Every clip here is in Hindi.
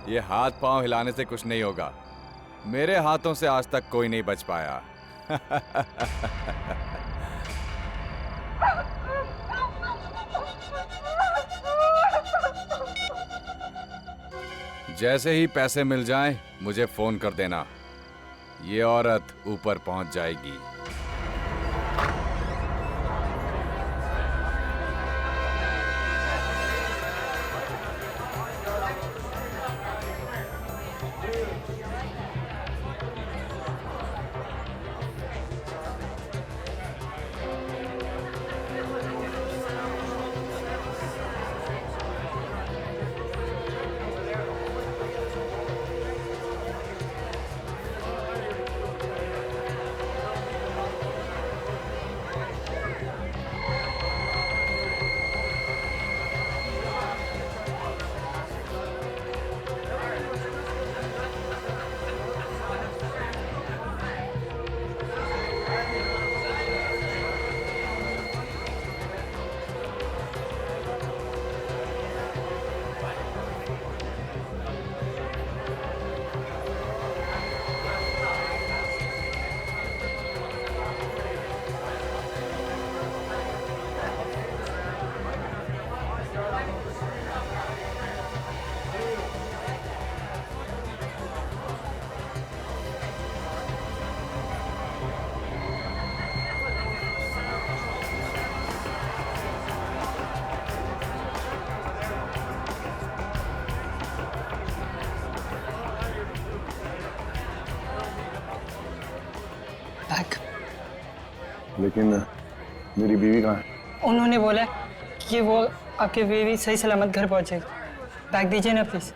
ये हाथ पांव हिलाने से कुछ नहीं होगा। मेरे हाथों से आज तक कोई नहीं बच पाया। जैसे ही पैसे मिल जाएं, मुझे फोन कर देना। ये औरत ऊपर पहुंच जाएगी। लेकिन मेरी बीवी कहाँ है? उन्होंने बोला कि वो आपकी बीवी सही सलामत घर पहुंचेगी। बैग दीजिए ना प्लीज।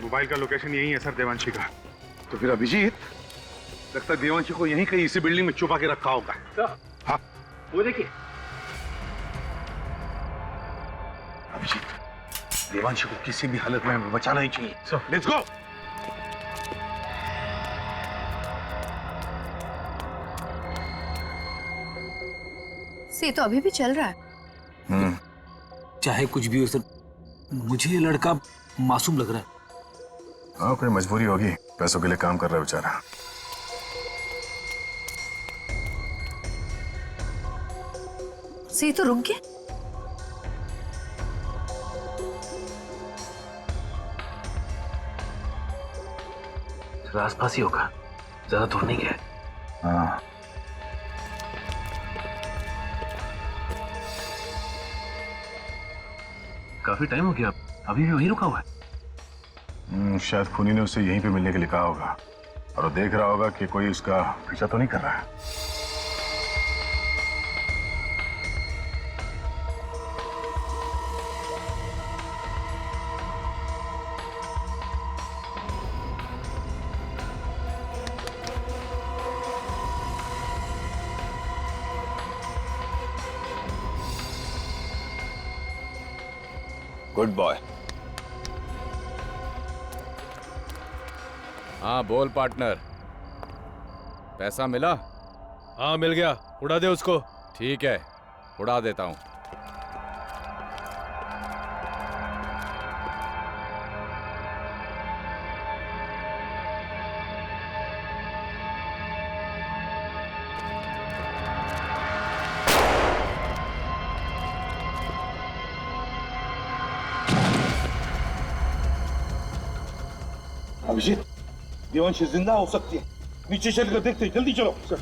मोबाइल का लोकेशन यही है सर, देवांशी का। तो फिर अभिजीत, लगता है देवांशी को यहीं कहीं इसी बिल्डिंग में छुपा के रखा होगा। हाँ, वो देखिए। अभिजीत, देवांशी को किसी भी हालत में बचाना ही चाहिए। Let's go. से तो अभी भी चल रहा है। चाहे कुछ भी हो सर, मुझे ये लड़का मासूम लग रहा है। हाँ, कोई मजबूरी होगी, पैसों के लिए काम कर रहा है बेचारा। से तो रुक गया। आसपास ही होगा, ज्यादा दूर नहीं गया। हाँ, काफी टाइम हो गया, अभी भी वहीं रुका हुआ है। शायद खूनी ने उसे यहीं पे मिलने के लिए कहा होगा और वो देख रहा होगा कि कोई उसका पीछा तो नहीं कर रहा है। Good boy. हाँ बोल पार्टनर, पैसा मिला? हाँ मिल गया, उड़ा दे उसको। ठीक है, उड़ा देता हूँ। अभिजीत, देवांशी जिंदा हो सकती है। नीचे चल कर देखते हैं, जल्दी चलो। सर,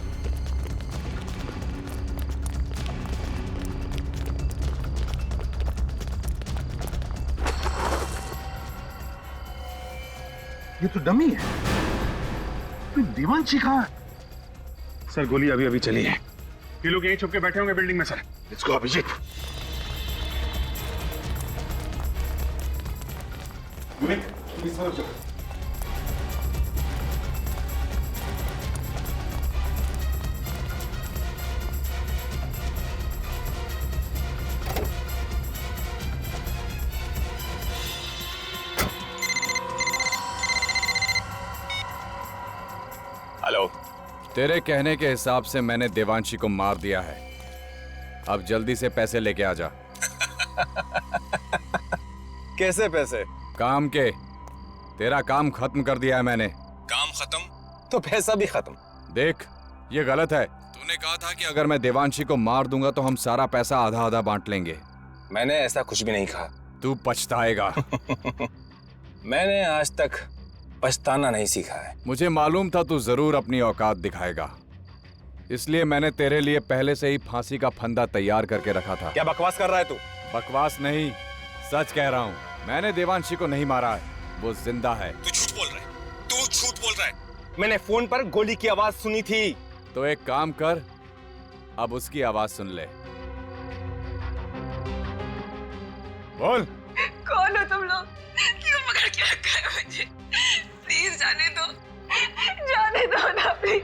ये तो डमी है। तो देवांशी कहाँ है? सर गोली अभी अभी चली है। ये लोग यहीं छुप के बैठे होंगे बिल्डिंग में sir. Let's go Abhijit. Please तेरे कहने के हिसाब से मैंने देवांशी को मार दिया है। अब जल्दी से पैसे लेके आ जा। कैसे पैसे? काम के। तेरा काम खत्म कर दिया है मैंने। काम खत्म तो पैसा भी खत्म। देख, ये गलत है। तूने कहा था कि अगर मैं देवांशी को मार दूंगा तो हम सारा पैसा आधा आधा बांट लेंगे। मैंने ऐसा कुछ भी नहीं कहा। तू पछताएगा। मैंने आज तक पछताना नहीं सीखा है। मुझे मालूम था तू जरूर अपनी औकात दिखाएगा, इसलिए मैंने तेरे लिए पहले से ही फांसी का फंदा तैयार करके रखा था। क्या बकवास कर रहा है तू? बकवास नहीं, सच कह रहा हूँ। मैंने देवांशी को नहीं मारा है, वो जिंदा है। तू झूठ बोल रहा है। तू झूठ बोल रहा है। मैंने फोन पर गोली की आवाज सुनी थी। तो एक काम कर, अब उसकी आवाज सुन ले। बोल। कौन हो तुम लोग? क्यों पकड़ के रखा है मुझे? प्लीज जाने दो ना प्लीज।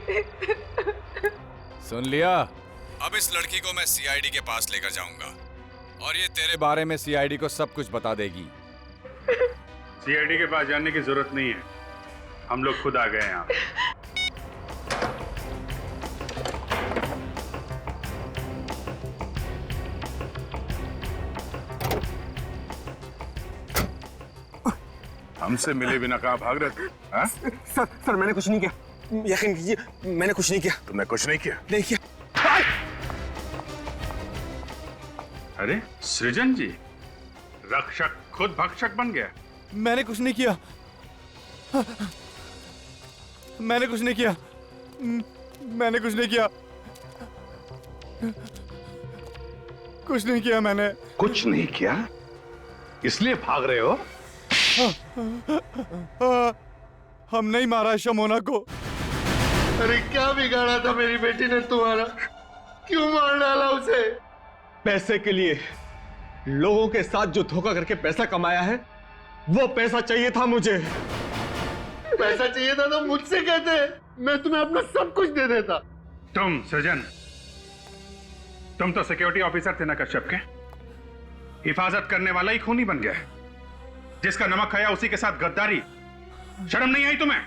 सुन लिया? अब इस लड़की को मैं सीआईडी के पास लेकर जाऊंगा और ये तेरे बारे में सीआईडी को सब कुछ बता देगी। सीआईडी के पास जाने की जरूरत नहीं है, हम लोग खुद आ गए यहाँ। हमसे मिले बिना कहाँ भाग रहे थे? हाँ? सर मैंने कुछ नहीं किया। यकीन कीजिए, मैंने कुछ नहीं किया। तुमने कुछ नहीं किया? नहीं किया। अरे सृजन जी, रक्षक खुद भक्षक बन गया। मैंने कुछ नहीं किया। मैंने कुछ नहीं किया। मैंने कुछ नहीं किया। कुछ नहीं किया मैंने। कुछ नहीं किया, इसलिए भाग रहे हो? हम नहीं मारा शमोना को। अरे क्या बिगाड़ा था मेरी बेटी ने तुम्हारा? क्यों मार डाला उसे? पैसे के लिए लोगों के साथ जो धोखा करके पैसा कमाया है, वो पैसा चाहिए था मुझे। पैसा चाहिए था तो मुझसे कहते, मैं तुम्हें अपना सब कुछ दे देता। तुम सृजन, तुम तो सिक्योरिटी ऑफिसर थे ना कश्यप के। हिफाजत करने वाला ही खूनी बन गया है। जिसका नमक खाया उसी के साथ गद्दारी। शर्म नहीं आई तुम्हें?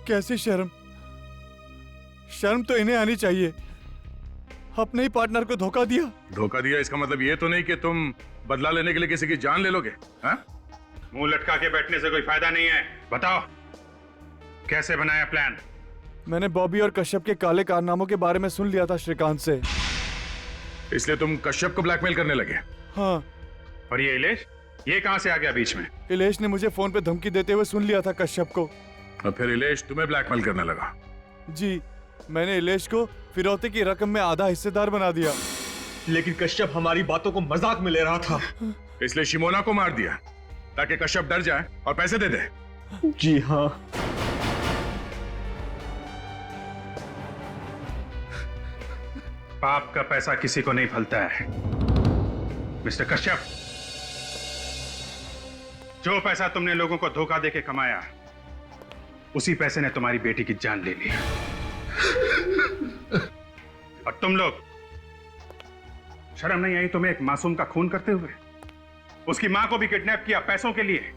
कैसी शर्म? शर्म तो इन्हें आनी चाहिए। अपने ही पार्टनर को धोखा दिया। धोखा दिया इसका मतलब ये तो नहीं कि तुम बदला लेने के लिए किसी की जान ले लोगे? हाँ? मुंह लटका के बैठने से कोई फायदा नहीं है। बताओ कैसे बनाया प्लान? मैंने बॉबी और कश्यप के काले कारनामों के बारे में सुन लिया था श्रीकांत से। इसलिए तुम कश्यप को ब्लैकमेल करने लगे? हाँ। और ये इलेश, ये कहां से आ गया बीच में? इलेश ने मुझे फोन पे धमकी देते हुए सुन लिया था कश्यप को। और फिर इलेश तुम्हें ब्लैकमेल करने लगा? जी, मैंने इलेश को फिरौती की रकम में आधा हिस्सेदार बना दिया। लेकिन कश्यप हमारी बातों को मजाक में ले रहा था। इसलिए शिमोना को मार दिया ताकि कश्यप डर जाए और पैसे दे दे। जी हाँ। पाप का पैसा किसी को नहीं फलता है मिस्टर कश्यप। जो पैसा तुमने लोगों को धोखा देके कमाया, उसी पैसे ने तुम्हारी बेटी की जान ले ली। और तुम लोग, शर्म नहीं आई तुम्हें एक मासूम का खून करते हुए? उसकी मां को भी किडनैप किया पैसों के लिए।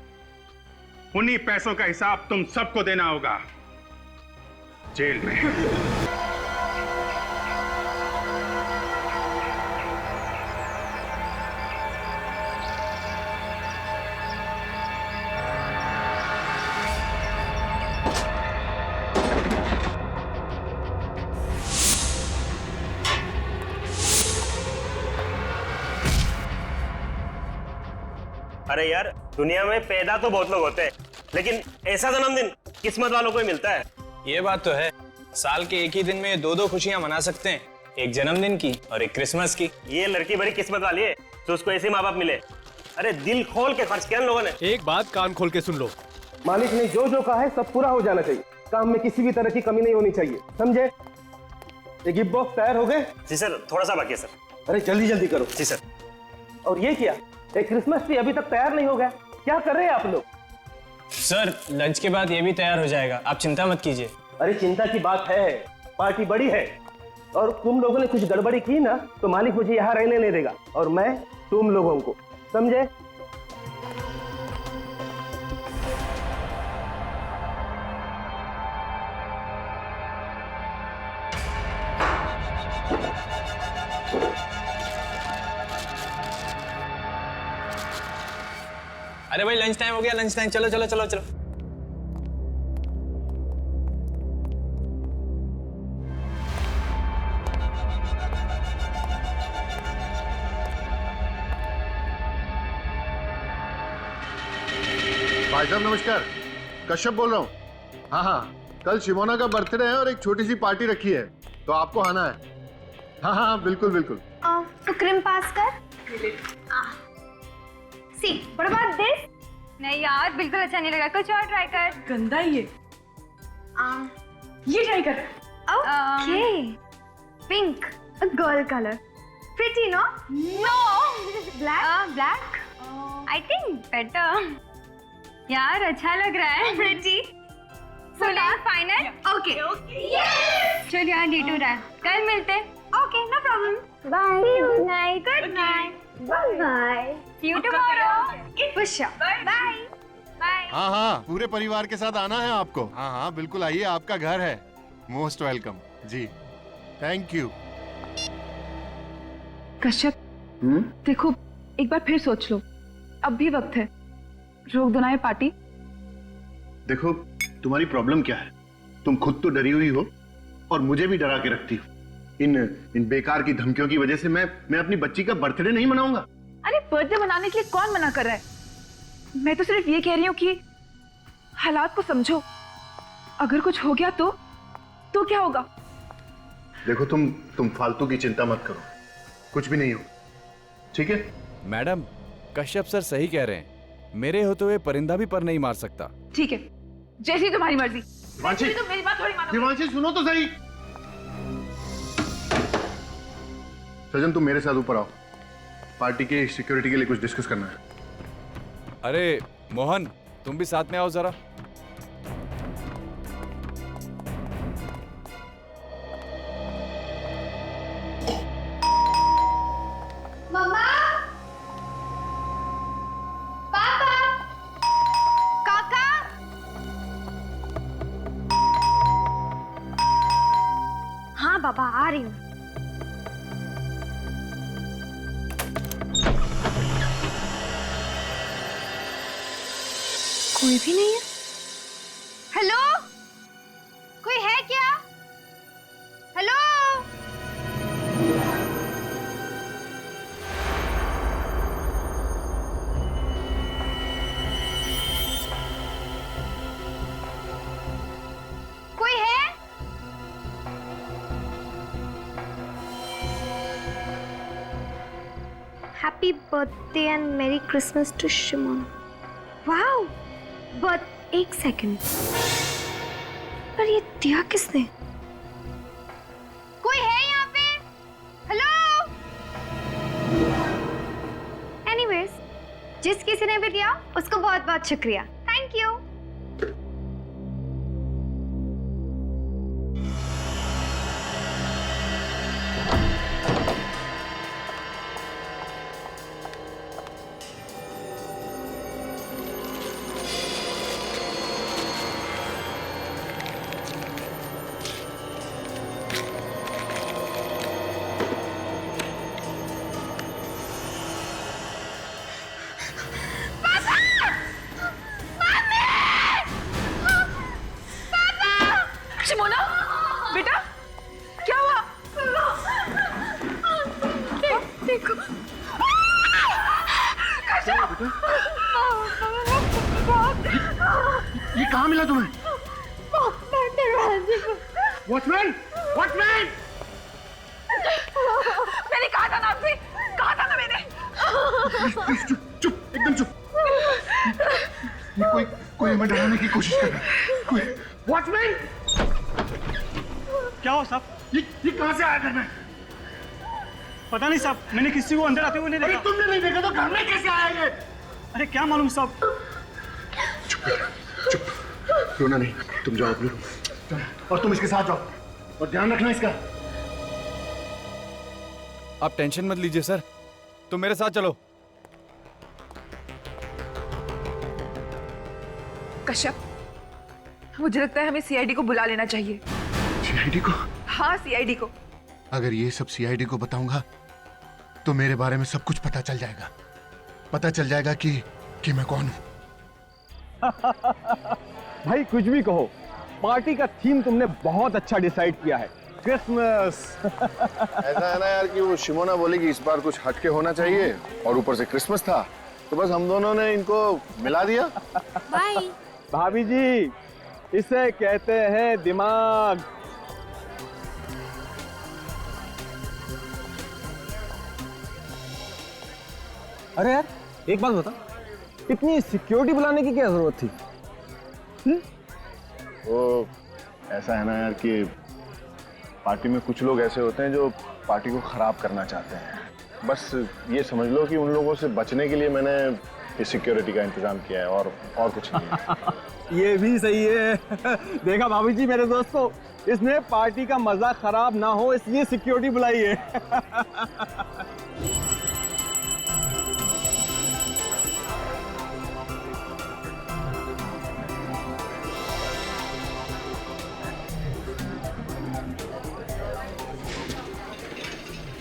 उन्हीं पैसों का हिसाब तुम सबको देना होगा जेल में। अरे यार, दुनिया में पैदा तो बहुत लोग होते हैं, लेकिन ऐसा जन्मदिन किस्मत वालों को ही मिलता है। ये बात तो है। साल के एक ही दिन में दो दो खुशियां मना सकते हैं, एक जन्मदिन की और एक क्रिसमस की। ये लड़की बड़ी किस्मत वाली है तो उसको ऐसे माँ बाप मिले। अरे दिल खोल के खर्च किया इन लोगों ने। एक बात कान खोल के सुन लो, मालिक ने जो जो कहा है सब पूरा हो जाना चाहिए। काम में किसी भी तरह की कमी नहीं होनी चाहिए, समझे? ये गिफ्ट बॉक्स तैयार हो गए? जी सर, थोड़ा सा बाकी है सर। अरे जल्दी जल्दी करो। जी सर। और ये क्या, एक क्रिसमस ट्री अभी तक तैयार नहीं हो गया? क्या कर रहे हैं आप लोग? सर लंच के बाद ये भी तैयार हो जाएगा, आप चिंता मत कीजिए। अरे चिंता की बात है, पार्टी बड़ी है और तुम लोगों ने कुछ गड़बड़ी की ना तो मालिक मुझे यहाँ रहने नहीं देगा और मैं तुम लोगों को, समझे? अरे भाई लंच टाइम हो गया, लंच टाइम, चलो चलो चलो चलो। भाई साहब नमस्कार, कश्यप बोल रहा हूँ। हाँ हाँ, कल शिमोना का बर्थडे है और एक छोटी सी पार्टी रखी है, तो आपको आना है। हाँ हाँ बिल्कुल बिल्कुल। तो क्रीम पास कर। See what about this? नहीं यार बिल्कुल अच्छा नहीं लगा, कुछ और ट्राई कर। गंदा ही है। ये ट्राई कर। Okay pink girl colour pretty no? No black black I think better. यार अच्छा लग रहा है प्रिटी। सो फाइनल ओके चल यार डेट हो रहा है, कल मिलते हैं। Okay no problem, bye good night. Good night bye see you tomorrow. Khusha bye bye. हाँ हाँ पूरे परिवार के साथ आना है आपको। हाँ हाँ बिल्कुल आइए, आपका घर है। Most welcome ji, thank you. Kashyap देखो एक बार फिर सोच लो, अब भी वक्त है, रोक दो ना ये पार्टी। देखो तुम्हारी प्रॉब्लम क्या है, तुम खुद तो डरी हुई हो और मुझे भी डरा के रखती हो। इन बेकार की धमकियों की वजह से मैं अपनी बच्ची का बर्थडे नहीं मनाऊंगा। अरे बर्थडे मनाने के लिए कौन मना कर रहा है? मैं तो सिर्फ ये कह रही हूँ कि हालात को समझो, अगर कुछ हो गया तो क्या होगा? देखो तुम फालतू की चिंता मत करो, कुछ भी नहीं हो, ठीक है? मैडम कश्यप सर सही कह रहे हैं, मेरे होते हुए परिंदा भी पर नहीं मार सकता। ठीक है जैसी तुम्हारी मर्जी। दिवांशी, तो मेरी बात थोड़ी मानो। दिवांशी सुनो तो सही। सजन तुम मेरे साथ ऊपर आओ, पार्टी की सिक्योरिटी के लिए कुछ डिस्कस करना है। अरे मोहन तुम भी साथ में आओ जरा। मम्मा पापा काका हाँ बाबा आ रही हूँ। कोई भी नहीं है। हेलो कोई है क्या? हेलो कोई है? Happy birthday and merry Christmas to Shimona. Wow but एक सेकंड, पर ये दिया किसने? कोई है यहाँ पे? हेलो? एनीवेज जिस किसी ने भी दिया उसको बहुत बहुत शुक्रिया, थैंक यू। शिमोना बेटा क्या हुआ? देखो ये कहाँ मिला तुम्हें? Watchman, watchman! मैंने कहा था ना आपसे, कहा था ना मैंने। चुप चुप एकदम चुप। ये कोई हमें डराने की कोशिश कर रहा है। कोई वॉचमैन! क्या हो साहब? ये कहाँ से आया घर में? पता नहीं साहब, मैंने किसी को अंदर आते हुए नहीं अरे देखा। तुमने नहीं देखा तो घर में कैसे आया ये? अरे क्या मालूम साहब। चुप रोना नहीं, तुम जाओ अपने रूम और तुम इसके साथ जाओ और ध्यान रखना इसका। आप टेंशन मत लीजिए सर, तुम मेरे साथ चलो। कश्यप मुझे लगता है हमें सीआईडी को बुला लेना चाहिए। सीआईडी को? हाँ सीआईडी को। अगर ये सब सीआईडी को बताऊंगा तो मेरे बारे में सब कुछ पता चल जाएगा। पता चल जाएगा कि मैं कौन हूं। भाई कुछ भी कहो, पार्टी का थीम तुमने बहुत अच्छा डिसाइड किया है, क्रिसमस। ऐसा है ना यार कि वो शिमोना बोली कि इस बार कुछ हटके होना चाहिए और ऊपर से क्रिसमस था, तो बस हम दोनों ने इनको मिला दिया। बाय भाभी जी, इसे कहते हैं दिमाग। अरे यार एक बात बता, इतनी सिक्योरिटी बुलाने की क्या जरूरत थी? वो ऐसा है ना यार कि पार्टी में कुछ लोग ऐसे होते हैं जो पार्टी को खराब करना चाहते हैं। बस ये समझ लो कि उन लोगों से बचने के लिए मैंने इस सिक्योरिटी का इंतजाम किया है और कुछ नहीं है। ये भी सही है। देखा भाभी जी मेरे दोस्तों, इसने पार्टी का मजा खराब ना हो इसलिए सिक्योरिटी बुलाई है।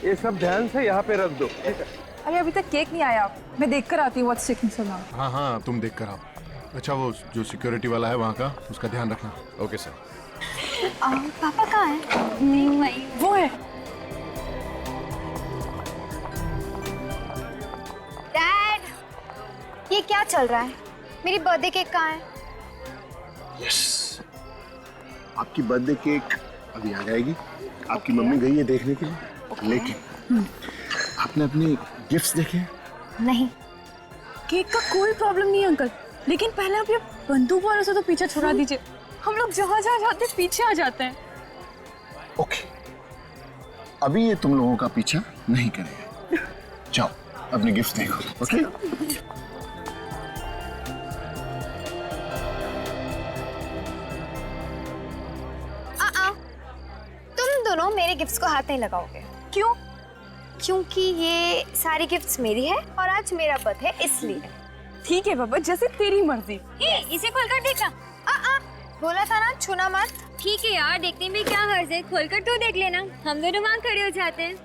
ये सब ध्यान से यहाँ पे रख दो। अरे अभी तक केक नहीं आया, मैं देख कर आती हूँ व्हाट्स टेकिंग सो लॉन्ग। हाँ तुम देख कर आओ। अच्छा वो जो सिक्योरिटी वाला है वहाँ का, उसका ध्यान रखना। Okay sir. पापा कहाँ है? वो है। डैड, ये क्या चल रहा है? मेरी बर्थडे केक कहाँ है? यस, आपकी बर्थडे केक अभी आ जाएगी। आपकी मम्मी गई है देखने के लिए। लेकिन आपने अपने गिफ्ट्स देखे? नहीं। केक का कोई प्रॉब्लम नहीं अंकल, लेकिन पहले आप ये बंदूक वालों से तो पीछे छुड़ा दीजिए। हम लोग जहाँ जहाँ जाते पीछे आ जाते हैं। ओके, अभी ये तुम लोगों का पीछा नहीं करेगा। जाओ अपने गिफ्ट देखो। ओके तुम दोनों मेरे गिफ्ट्स को हाथ नहीं लगाओगे। क्यों? क्योंकि ये सारी गिफ्ट्स मेरी है और आज मेरा बर्थडे है इसलिए। ठीक है बाबा, जैसे तेरी मर्जी। इसे खोलकर देखना। बोला था ना छूना मत। ठीक है यार, देखने में क्या हर्ज है, खोलकर तो देख लेना। हम दोनों वहाँ खड़े हो जाते हैं।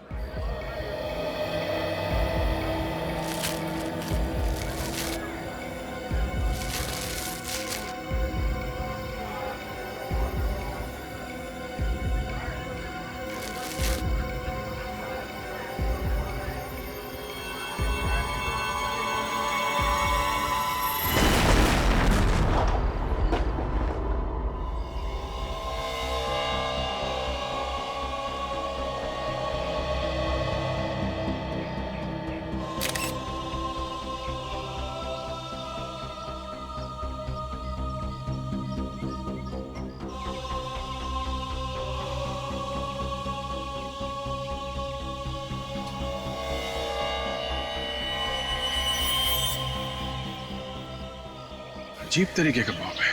अजीब तरीके का बॉम्ब है,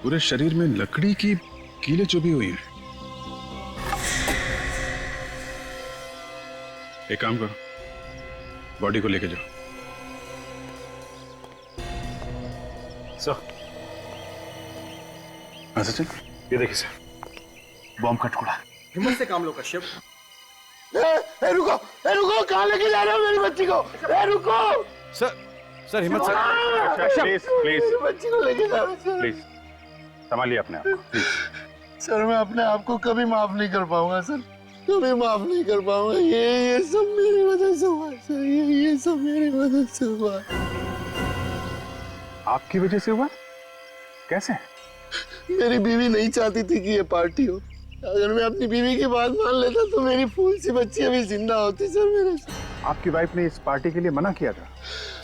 पूरे शरीर में लकड़ी की कीलें चुभी हुई है। एक काम करो, बॉडी को लेके जाओ। सर, चल, ये देखिए सर, बॉम्ब का टुकड़ा। हिम्मत से काम लो कश्यप। रुको, कहाँ लेके जा रहे हो मेरी बच्ची को? रुको सर हिम्मत से। प्लीज मेरी बच्ची को लेके जा रहे हो। प्लीज संभालिए अपने आप को, प्लीज। सर मैं अपने आप को कभी माफ नहीं कर पाऊंगा सर, कभी माफ नहीं कर पाऊंगा। ये सब मेरी वजह से हुआ सर, ये सब मेरी वजह से हुआ। आपकी वजह से हुआ? कैसे? मेरी बीवी नहीं चाहती थी कि ये पार्टी हो। अगर मैं अपनी बीवी की बात मान लेता तो मेरी फूल सी बच्ची अभी जिंदा होती सर मेरे। आपकी वाइफ ने इस पार्टी के लिए मना किया था?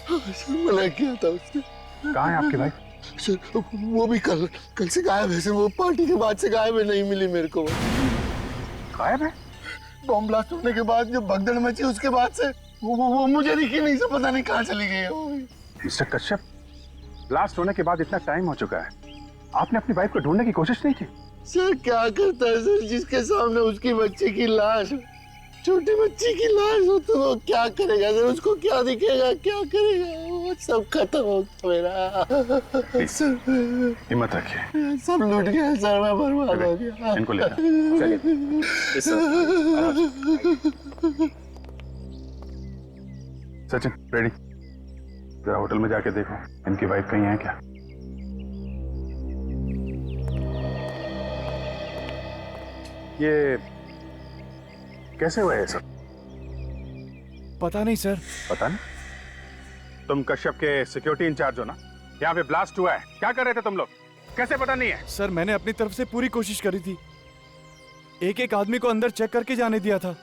सर मना किया था उसने। कहाँ है आपकी वाइफ? सर वो भी कल से गायब है सर, वो पार्टी के बाद से गायब है, नहीं मिली मेरे को। गायब है? बॉम्ब ब्लास्ट होने के बाद जो भगदड़ मची उसके बाद से वो मुझे दिखी नहीं सर, पता नहीं कहाँ चली गई है वो। मिस्टर कश्यप, ब्लास्ट होने के बाद इतना टाइम हो चुका है, आपने अपनी वाइफ को ढूंढने की कोशिश नहीं की? सर क्या करता है सर, जिसके सामने उसकी बच्ची की लाश, छोटी बच्ची की लाश हो तो वो क्या करेगा सर, उसको क्या दिखेगा, क्या करेगा? सब खत्म हो गया मेरा। हिम्मत रखिए। सब लूट गया सर, मैं बर्बाद हो गया। इनको ले चलिए। सचिन रेडी, जरा होटल में जाके देखो इनकी वाइफ कहीं है क्या। ये कैसे हुआ है सब? पता नहीं सर। पता नहीं? तुम कश्यप के सिक्योरिटी इंचार्ज हो ना? यहाँ पे ब्लास्ट हुआ है, क्या कर रहे थे तुम लोग? कैसे पता नहीं है? सर मैंने अपनी तरफ से पूरी कोशिश करी थी, एक एक आदमी को अंदर चेक करके जाने दिया था,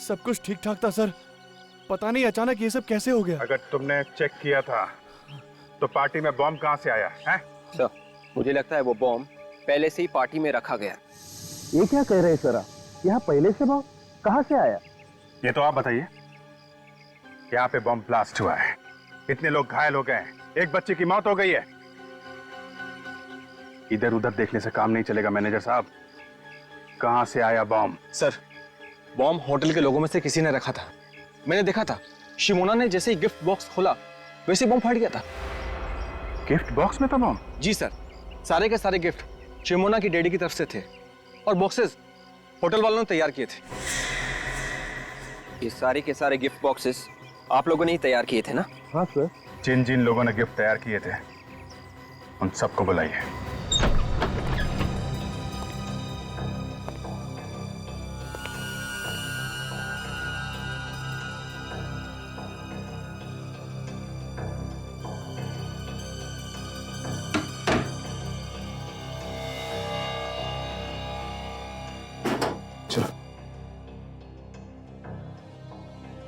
सब कुछ ठीक ठाक था सर। पता नहीं अचानक ये सब कैसे हो गया। अगर तुमने चेक किया था तो पार्टी में बॉम्ब कहाँ से आया है? सर मुझे लगता है वो बॉम्ब पहले से ही पार्टी में रखा गया। ये क्या कह रहे हैं सर आप? यहाँ पहले से बॉम्ब कहाँ से आया? ये तो आप बताइए। यहाँ पे बॉम्ब ब्लास्ट हुआ है, इतने लोग घायल हो गए, एक बच्चे की मौत हो गई है। इधर उधर देखने से काम नहीं चलेगा मैनेजर साहब, कहाँ से आया बॉम्ब? सर बॉम्ब होटल के लोगों में से किसी ने रखा था, मैंने देखा था। शिमोना ने जैसे ही गिफ्ट बॉक्स खोला वैसे बॉम्ब फट गया था। गिफ्ट बॉक्स में था बॉम्ब? जी सर, सारे के सारे गिफ्ट शिमोना की डैडी की तरफ से थे और बॉक्सेस होटल वालों ने तैयार किए थे। ये सारे के सारे गिफ्ट बॉक्सेस आप लोगों ने ही तैयार किए थे ना? हाँ सर। जिन जिन लोगों ने गिफ्ट तैयार किए थे उन सबको बुलाइए।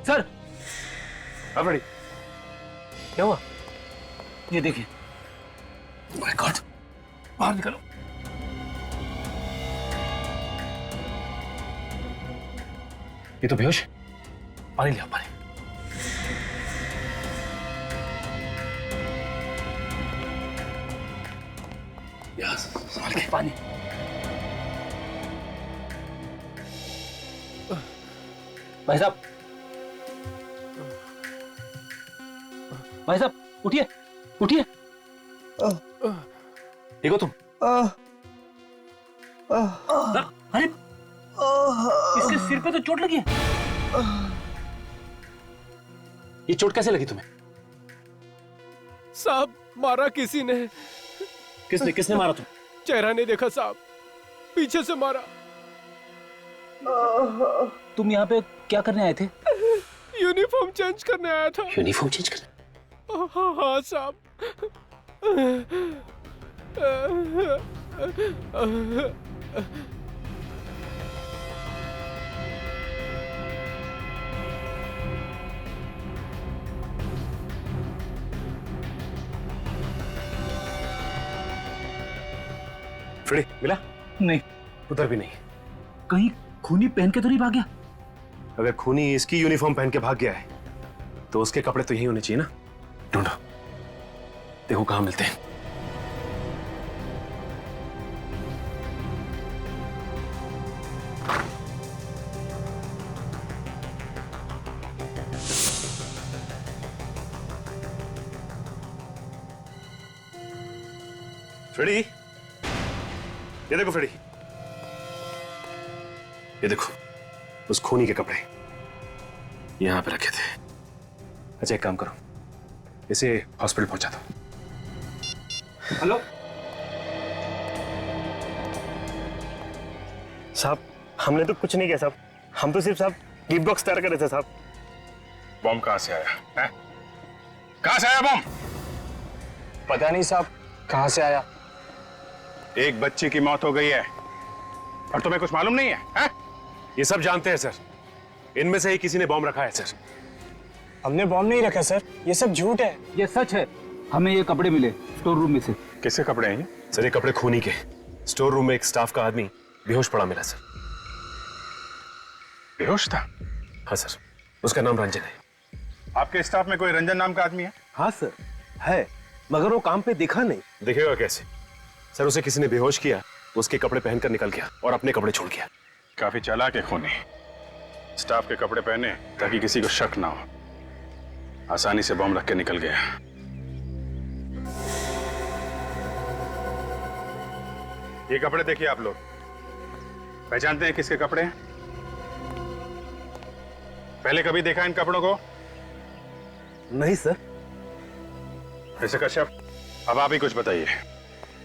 सर अब रेडी? क्या हुआ? ये देखिए। माय गॉड, बाहर निकलो। ये तो बेहोश है। पानी लिया, पानी। यहाँ संभाल के पानी। भाई साहब, भाई साहब उठिए, उठिए। देखो तुम। अरे इसके सिर पे तो चोट लगी है। ये चोट कैसे लगी तुम्हें? साहब मारा किसी ने। किसने किसने मारा तुम? चेहरा नहीं देखा साहब, पीछे से मारा। तुम यहाँ पे क्या करने आए थे? यूनिफॉर्म चेंज करने आया था। यूनिफॉर्म चेंज करने? हाँ साहब। फ्रेडी मिला? नहीं, उधर भी नहीं। कहीं खूनी पहन के तो नहीं भाग गया? अगर खूनी इसकी यूनिफॉर्म पहन के भाग गया है तो उसके कपड़े तो यही होने चाहिए ना। ढूंढो, देखो कहां मिलते हैं। फ्रेडी, ये देखो फ्रेडी, ये देखो उस खूनी के कपड़े यहां पे रखे थे। अच्छा एक काम करो, इसे हॉस्पिटल पहुंचा दो। हेलो साहब, हमने तो कुछ नहीं किया साहब, हम तो सिर्फ साहब गिफ्ट बॉक्स तैयार कर रहे थे साहब। बॉम्ब कहां से आया है? कहां से आया बॉम्ब? पता नहीं साहब कहां से आया। एक बच्चे की मौत हो गई है और तुम्हें कुछ मालूम नहीं है? ये सब जानते हैं सर, इनमें से ही किसी ने बॉम्ब रखा है सर। हमने बॉम्ब नहीं रखा सर, ये सब झूठ है। ये सच है, हमें ये कपड़े मिले स्टोर रूम में से। किसके कपड़े हैं ये? सर ये कपड़े खूनी के। स्टोर रूम में एक स्टाफ का आदमी बेहोश पड़ा मिला सर। बेहोश था? हाँ सर, उसका नाम रंजन है। आपके स्टाफ में कोई रंजन नाम का आदमी है? हाँ सर है, मगर वो काम पे दिखा नहीं। दिखेगा कैसे सर? उसे किसी ने बेहोश किया, उसके कपड़े पहनकर निकल गया और अपने कपड़े छोड़ गया। काफी चालाक है खूनी, स्टाफ के कपड़े पहने ताकि किसी को शक ना हो। आसानी से बम रख के निकल गया। ये कपड़े देखिए आप लोग, पहचानते हैं किसके कपड़े हैं? पहले कभी देखा इन कपड़ों को? नहीं सर। मिस्टर कश्यप, अब आप ही कुछ बताइए।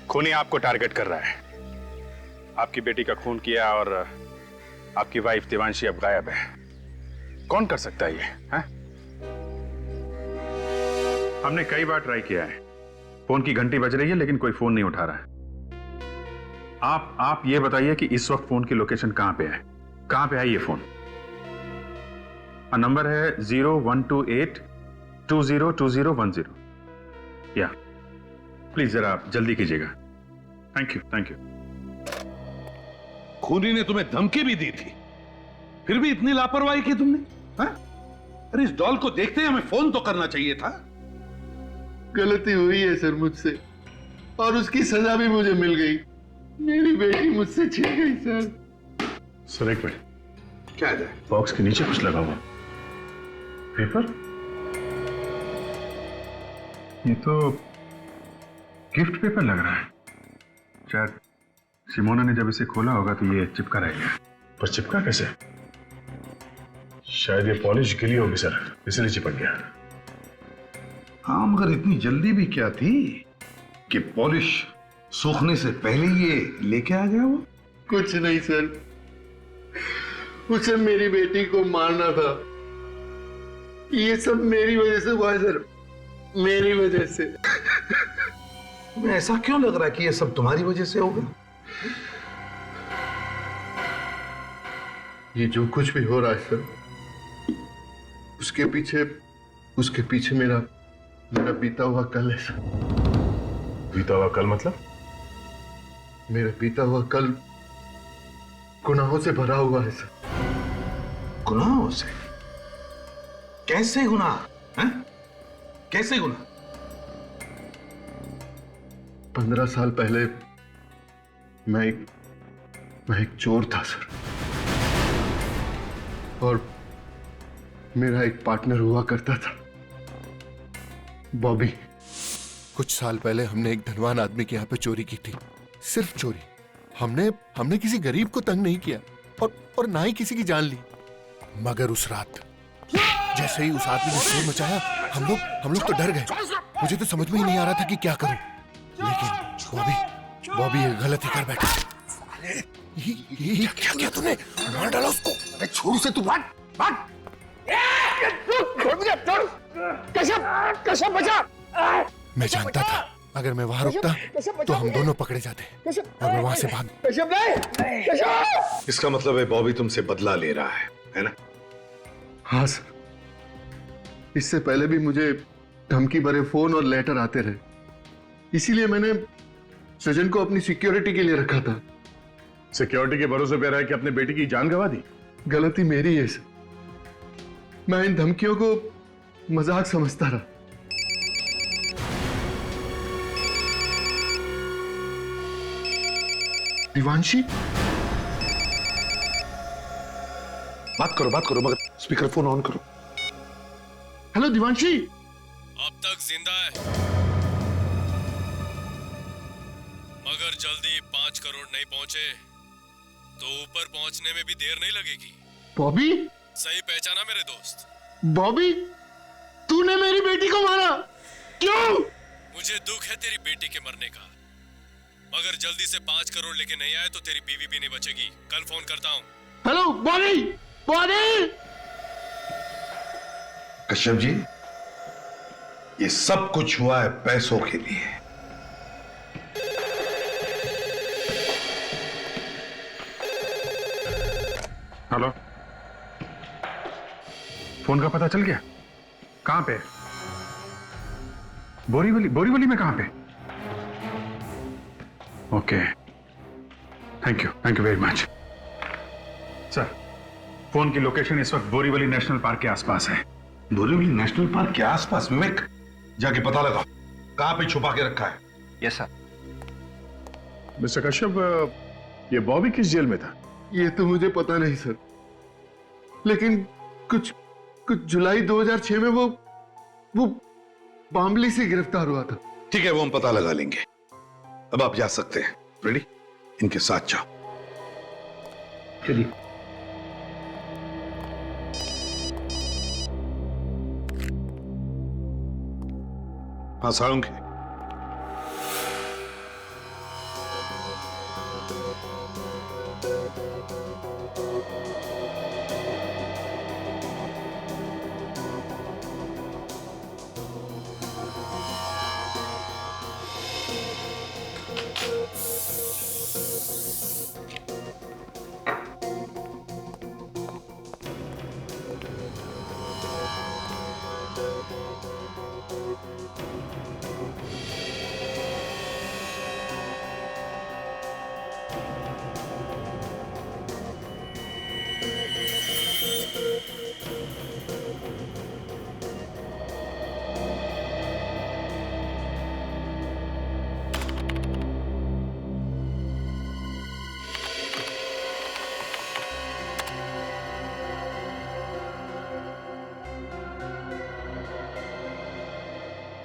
खूनी आपको टारगेट कर रहा है, आपकी बेटी का खून किया और आपकी वाइफ देवांशी अब गायब है। कौन कर सकता है ये? हैं? हमने कई बार ट्राई किया है, फोन की घंटी बज रही है लेकिन कोई फोन नहीं उठा रहा है। आप ये बताइए कि इस वक्त फोन की लोकेशन कहां पे है? कहां पे है ये फोन? नंबर है 0128202010। या प्लीज जरा आप जल्दी कीजिएगा। Thank you, thank you. खूनी ने तुम्हें धमकी भी दी थी, फिर भी इतनी लापरवाही की तुमने? हाँ? अरे इस डॉल को देखते ही हमें फोन तो करना चाहिए था। गलती हुई है सर मुझसे, और उसकी सजा भी मुझे मिल गई। मेरी बेटी मुझसे छिन गई सर। सर एक मिनट, क्या है? बॉक्स के नीचे कुछ लगा हुआ पेपर। ये तो गिफ्ट पेपर लग रहा है। शायद सिमोना ने जब इसे खोला होगा तो ये चिपका रहेगा। पर चिपका कैसे? शायद ये पॉलिश गिली होगी सर, इसलिए चिपक गया। हाँ, मगर इतनी जल्दी भी क्या थी कि पॉलिश सूखने से पहले ये लेके आ गया वो? कुछ नहीं सर, उसे मेरी बेटी को मारना था। ये सब मेरी वजह से हुआ है सर, मेरी वजह से। तुम्हें ऐसा क्यों लग रहा है कि ये सब तुम्हारी वजह से होगा? ये जो कुछ भी हो रहा है सर, उसके पीछे मेरा बीता हुआ कल है सर। बीता हुआ कल मतलब? मेरा बीता हुआ कल गुनाहों से भरा हुआ है सर। गुनाहों से? कैसे गुनाह? कैसे गुनाह? 15 साल पहले मैं एक चोर था सर, और मेरा एक पार्टनर हुआ करता था, बॉबी। कुछ साल पहले हमने एक धनवान आदमी के यहाँ पे चोरी की थी, सिर्फ चोरी। हमने किसी गरीब को तंग नहीं किया और ना ही किसी की जान ली। मगर उस रात जैसे ही उस आदमी ने शोर मचाया, हम लोग तो डर गए। मुझे तो समझ में ही नहीं आ रहा था कि क्या करूं। लेकिन बॉबी ये गलती कर बैठा। ये क्या किया तूने? मार डाला उसको। अरे छोड़ उसे, तू भाग। कश्यप बचा। मैं जानता था अगर मैं वहां रुकता तो हम दोनों पकड़े जाते, और मैं वहां से भाग। इसका मतलब है बॉबी तुमसे बदला ले रहा है ना? हाँ सर, इससे पहले भी मुझे धमकी भरे फोन और लेटर आते रहे, इसीलिए मैंने सजन को अपनी सिक्योरिटी के लिए रखा था। सिक्योरिटी के भरोसे पे रहा है कि अपने बेटी की जान गंवा दी? गलती मेरी है सर, मैं इन धमकियों को मजाक समझता रहा। दिवांशी, बात करो, मगर स्पीकर फोन ऑन करो। हेलो दिवांशी। अब तक जिंदा है, मगर जल्दी 5 करोड़ नहीं पहुंचे तो ऊपर पहुंचने में भी देर नहीं लगेगी। बॉबी? सही पहचाना मेरे दोस्त? बॉबी, तूने मेरी बेटी को मारा, क्यों? मुझे दुख है तेरी बेटी के मरने का, मगर जल्दी से 5 करोड़ लेके नहीं आए तो तेरी बीवी भी नहीं बचेगी। कल फोन करता हूँ। हेलो बॉबी। कश्यप जी, ये सब कुछ हुआ है पैसों के लिए। हेलो, फोन का पता चल गया? कहां पे? बोरीवली में कहां पे? Okay, thank you very much sir. Phone की लोकेशन इस वक्त बोरीवली नेशनल पार्क के आसपास है। बोरीवली नेशनल पार्क के आसपास? विवेक, जाके पता लगा कहां पे छुपा के रखा है। Yes sir. मिस्टर कश्यप, ये बॉबी किस जेल में था? ये तो मुझे पता नहीं सर, लेकिन कुछ जुलाई 2006 में वो वो बामली से गिरफ्तार हुआ था। ठीक है, वो हम पता लगा लेंगे। अब आप जा सकते हैं। रेडी? इनके साथ जाओ। चलिए। हाँ साळुंखे।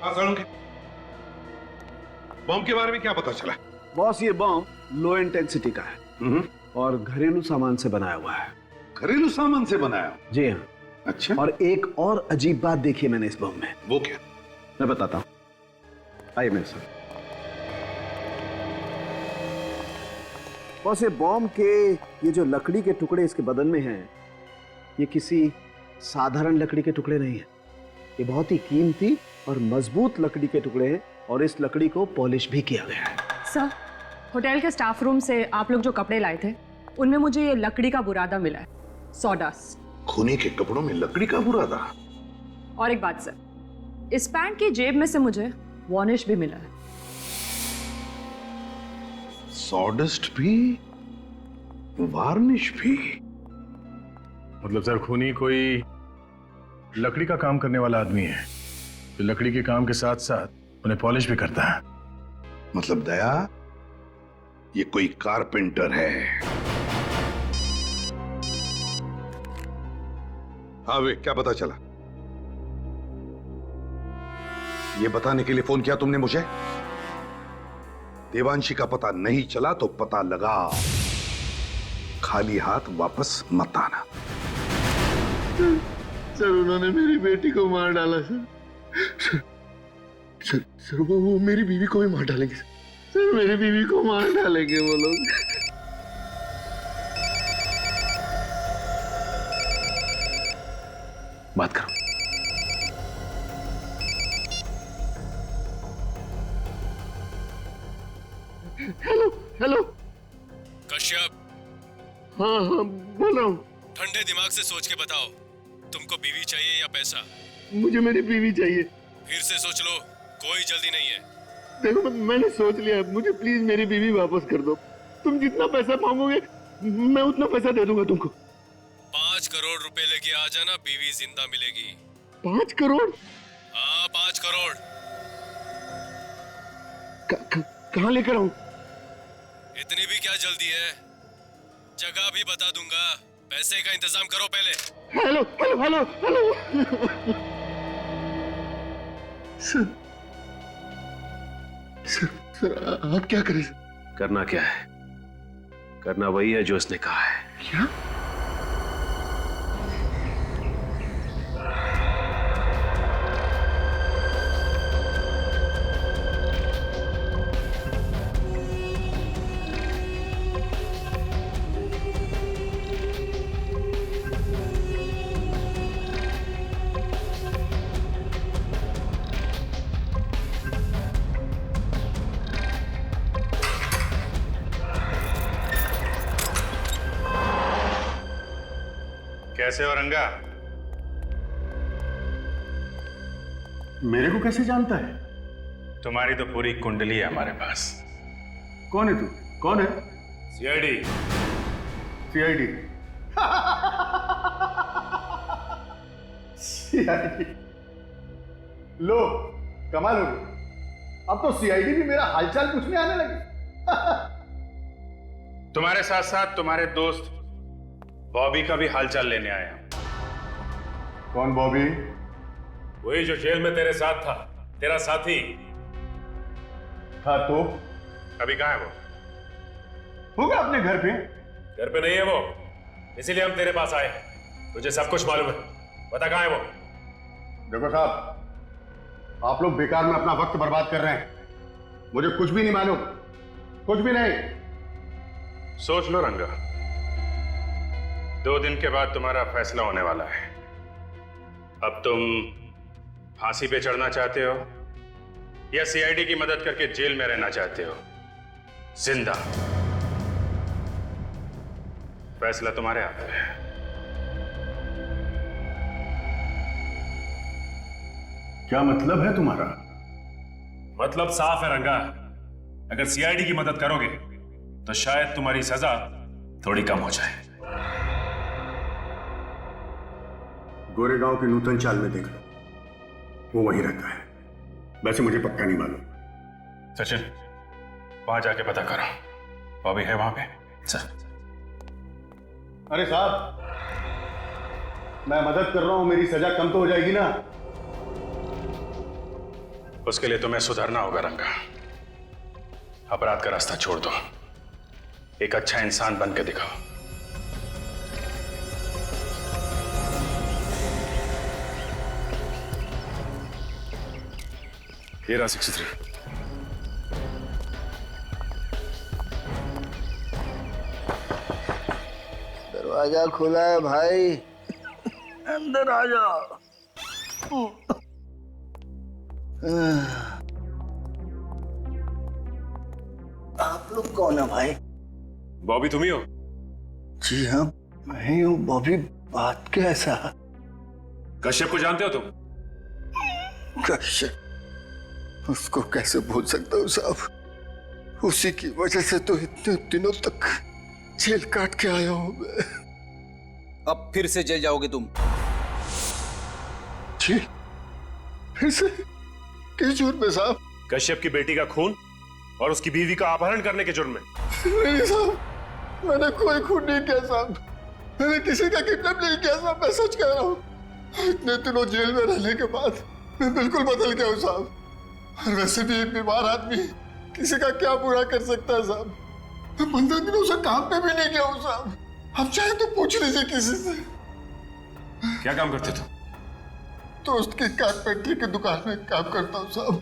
हाँ साळुंखे, बम के बारे में क्या पता चला? बॉस, ये बम लो इंटेंसिटी का है और घरेलू सामान से बनाया हुआ है। घरेलू सामान से बनाया? जी हाँ। अच्छा। और एक और अजीब बात देखी मैंने इस बम में। वो क्या? मैं बताता हूँ, आइए मेरे साथ। बॉस, ये बम के ये जो लकड़ी के टुकड़े इसके बदन में हैं, ये किसी साधारण लकड़ी के टुकड़े नहीं है। ये बहुत ही कीमती और मजबूत लकड़ी के टुकड़े हैं और इस लकड़ी को पॉलिश भी किया गया है। सर, होटल के स्टाफ रूम से आप लोग जो कपड़े लाए थे उनमें मुझे ये लकड़ी का बुरादा मिला है, सॉडास्ट। खूनी के कपड़ों में लकड़ी का बुरादा? और एक बात सर, इस पैंट की जेब में से मुझे वार्निश भी मिला है। सॉडस्ट भी, वार्निश भी? मतलब सर, खूनी कोई लकड़ी का काम करने वाला आदमी है जो लकड़ी के काम के साथ साथ उन्हें पॉलिश भी करता है। मतलब दया, ये कोई कारपेंटर है। हाँ वे, क्या पता चला? ये बताने के लिए फोन किया तुमने मुझे? देवांशी का पता नहीं चला तो पता लगा। खाली हाथ वापस मत आना। सर, उन्होंने मेरी बेटी को मार डाला सर। सर, वो मेरी बीवी को भी मार डालेंगे सर। मेरी बीवी को मार डालेंगे वो लोग। बात करो। Hello hello. कश्यप। हाँ हाँ, बोल रहा हूँ। ठंडे दिमाग से सोच के बताओ, तुमको बीवी चाहिए या पैसा? मुझे मेरी बीवी चाहिए। फिर से सोच लो, कोई जल्दी नहीं है। देखो, मैंने सोच लिया, मुझे प्लीज मेरी बीवी वापस कर दो। तुम जितना पैसा मांगोगे मैं उतना पैसा दे दूंगा तुमको। 5 करोड़ रुपए लेके आ जाना, बीवी जिंदा मिलेगी। 5 करोड़? हाँ, 5 करोड़। कहाँ लेकर आऊं? इतनी भी क्या जल्दी है? जगह भी बता दूंगा, पैसे का इंतजाम करो पहले। Hello hello hello hello. Sir, आप क्या करें? करना क्या है? करना वही है जो उसने कहा है। क्या? कैसे हो रंगा? मेरे को कैसे जानता है? तुम्हारी तो पूरी कुंडली है हमारे पास। कौन है तू? कौन है? सीआईडी। सीआईडी? सीआईडी? लो, कमाल हो गई। अब तो सीआईडी भी मेरा हालचाल पूछने आने लगी। तुम्हारे साथ साथ तुम्हारे दोस्त बॉबी का भी हालचाल लेने आया। कौन बॉबी? वही जो जेल में तेरे साथ था, तेरा साथी। हाँ तो अभी कहाँ है वो? होगा अपने घर पे। घर पे नहीं है वो, इसीलिए हम तेरे पास आए हैं। तुझे सब कुछ मालूम है, बता कहाँ है वो? देखो साहब, आप लोग बेकार में अपना वक्त बर्बाद कर रहे हैं। मुझे कुछ भी नहीं मालूम, कुछ भी नहीं। सोच लो रंगा, 2 दिन के बाद तुम्हारा फैसला होने वाला है। अब तुम फांसी पे चढ़ना चाहते हो या सीआईडी की मदद करके जेल में रहना चाहते हो जिंदा? फैसला तुम्हारे हाथ में है। क्या मतलब है तुम्हारा? मतलब साफ है रंगा, अगर सीआईडी की मदद करोगे तो शायद तुम्हारी सजा थोड़ी कम हो जाए। गोरेगांव के नूतन चाल में देख लो, वो वहीं रहता है। वैसे मुझे पक्का नहीं मालूम। सचिन, वहां जाके पता करो, बॉबी है वहां पे? सर। अरे साहब, मैं मदद कर रहा हूं, मेरी सजा कम तो हो जाएगी ना। उसके लिए तुम्हें सुधरना होगा रंगा। अपराध का रास्ता छोड़ दो, एक अच्छा इंसान बन के दिखाओ। ये रहा 63। दरवाजा खुला है भाई, अंदर आ जाओ। आप लोग कौन है भाई? बॉबी तुम ही हो? जी हाँ, मैं ही हूँ। बॉबी, बात कैसा? कश्यप को जानते हो तुम? कश्यप? उसको कैसे भूल सकता हूँ साहब, उसी की वजह से तो इतने दिनों तक जेल काट के आया हूँ मैं। अब फिर से जेल जाओगे तुम? जी, फिर से? किस जुर्म में साहब? कश्यप की बेटी का खून और उसकी बीवी का अपहरण करने के जुर्म में। नहीं साहब, मैंने कोई खून नहीं किया साहब, मैंने किसी का किडनैप नहीं किया साहब, मैं सच कह रहा हूँ। इतने दिनों जेल में रहने के बाद मैं बिल्कुल बदल गया हूँ साहब। और वैसे भी एक बीमार आदमी किसी का क्या बुरा कर सकता है साहब। मैं 15 दिनों से काम पे भी नहीं गया हूँ साहब। अब चाहे तो पूछ लीजिए किसी से। क्या काम करते तुम? तो उसकी कारपेंटरी की दुकान में काम करता हूँ साहब।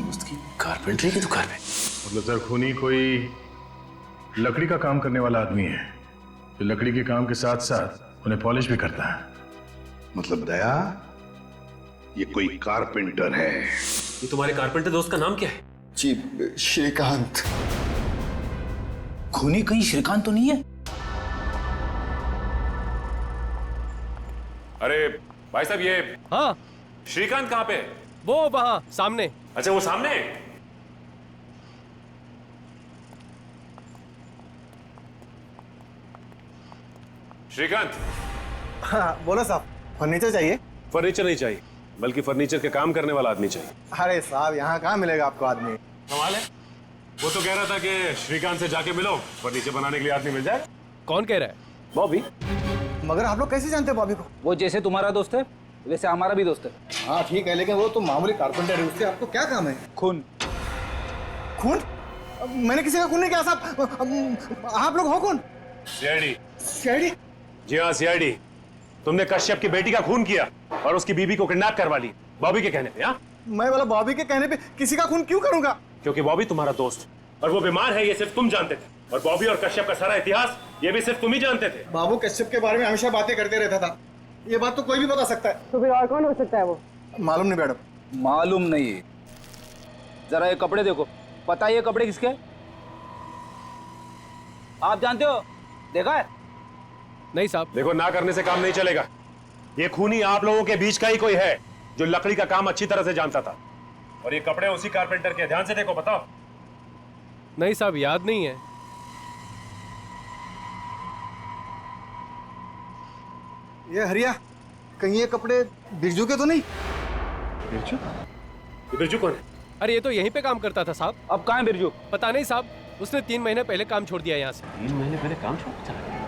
उसकी कारपेंटरी की दुकान में? मतलब सर, खूनी कोई लकड़ी का काम करने वाला आदमी है जो लकड़ी के काम के साथ साथ उन्हें पॉलिश भी करता है। मतलब दया, ये कोई कारपेंटर है? ये तुम्हारे कारपेंटर दोस्त का नाम क्या है? जी, श्रीकांत। खूनी कहीं श्रीकांत तो नहीं है? अरे भाई साहब, ये हाँ, श्रीकांत कहाँ पे? वो वहां सामने। अच्छा, वो सामने? श्रीकांत। हाँ बोलो साहब, फर्नीचर चाहिए? फर्नीचर नहीं चाहिए, बल्कि फर्नीचर के काम करने वाला आदमी चाहिए। अरे साहब, यहाँ कहाँ मिलेगा आपको आदमी? कमाल है, वो तो कह रहा था कि श्रीकांत से जाके मिलो, फर्नीचर बनाने के लिए आदमी मिल जाए। कौन कह रहा है? बॉबी। मगर आप लोग कैसे जानते हैं बॉबी को? वो जैसे तुम्हारा दोस्त है वैसे हमारा भी दोस्त है। हाँ ठीक है, लेकिन वो तो मामूली कारपेंटर है, उससे आपको क्या काम है? खून। खून? मैंने किसी का खून नहीं किया साहब। आप लोग हो कौन? सीआईडी। सीआईडी? जी हाँ, सीआईडी। तुमने कश्यप की बेटी का खून किया और उसकी बीवी को किडनैप करवा ली बॉबी के कहने पे। हाँ, मैं वाला बॉबी के कहने पे किसी का खून क्यों करूंगा? क्योंकि बॉबी तुम्हारा दोस्त और वो बीमार है, ये सिर्फ तुम जानते थे। और बॉबी और कश्यप का सारा इतिहास ये भी सिर्फ तुम ही जानते थे। बाबू कश्यप के बारे में हमेशा बातें करते रहता था, ये बात तो कोई भी बता सकता है। तो फिर और कौन हो सकता है वो? मालूम नहीं मैडम। मालूम नहीं? जरा ये कपड़े देखो, पता है ये कपड़े किसके? आप जानते हो? देखा है? नहीं साहब। देखो, ना करने से काम नहीं चलेगा। ये खूनी आप लोगों के बीच का ही कोई है जो लकड़ी का काम अच्छी तरह से जानता था। और ये कपड़े उसी कारपेंटर के, ध्यान से देखो, बताओ। नहीं साहब, याद नहीं है। ये हरिया, कहीं ये कपड़े बिरजू के तो नहीं? बिरजू? बिरजू कौन है? अरे ये तो यहीं पे काम करता था साहब। अब कहाँ है बिरजू? पता नहीं साहब, उसने 3 महीने पहले काम छोड़ दिया यहाँ से। 3 महीने पहले काम छोड़ दिया?